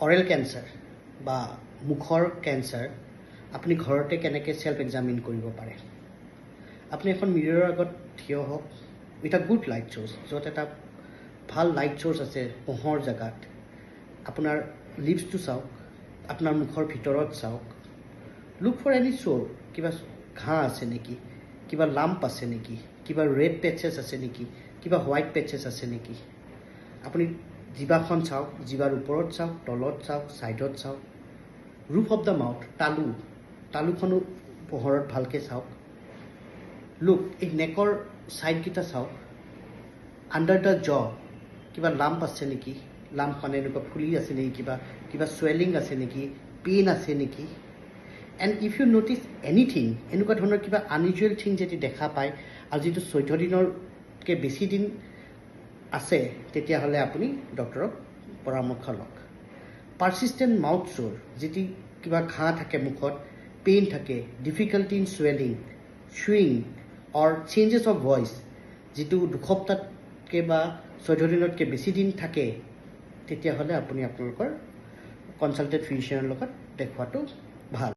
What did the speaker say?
Oral cancer বা মুখৰ cancer আপুনি ঘৰতে কেনেকৈ সেল্ফ এক্সামিন কৰিব পাৰে। আপুনি এখন মিৰৰৰ আগত থিয় হওক with a good light source, য'ত এটা ভাল লাইট চ'ৰ্চ আছে পোহৰ জেগাত। আপোনাৰ লিপছটো চাওক, আপোনাৰ মুখৰ ভিতৰত চাওক। লুক ফৰ এনি চ'ৰ, কিবা ঘাঁ আছে নেকি, কিবা লাম্প আছে নেকি, কিবা ৰেড পেচেছ আছে নেকি, কিবা হোৱাইট পেচেছ আছে নেকি। আপুনি জিভাখন চাওক, জিভাৰ ওপৰত চাওক, তলত চাওক, ছাইডত চাওক। ৰুফ অফ দ্য মাউথ, তালুখনো পোহৰত ভালকৈ চাওক। লুক, এই নেকৰ ছাইডকেইটা চাওক। আণ্ডাৰ দ্য জ কিবা লাম্প আছে নেকি, লাম্প মানে এনেকুৱা ফুলি আছে নেকি, কিবা চুৱেলিং আছে নেকি, পেইন আছে নেকি। And if you notice anything, এনেকুৱা ধৰণৰ কিবা আনইউজুৱেল থিং যদি দেখা পায় আৰু যিটো 14 দিনতকৈ বেছি দিন আছে, তেতিয়াহ'লে আপুনি ডক্টৰক পৰামৰ্শ লওক। পাৰ্চিষ্টেণ্ট মাউথ চ'ৰ, যিটো কিবা ঘাঁ থাকে মুখত, পেইন থাকে, difficulty in swallowing, chewing or changes of voice, যিটো দুসপ্তাহতকৈ বা 14 দিনতকৈ বেছি দিন থাকে, তেতিয়াহ'লে আপুনি আপোনালোকৰ কনচালটেণ্ট ফিজিচিয়ানৰ লগত দেখুৱাটো ভাল।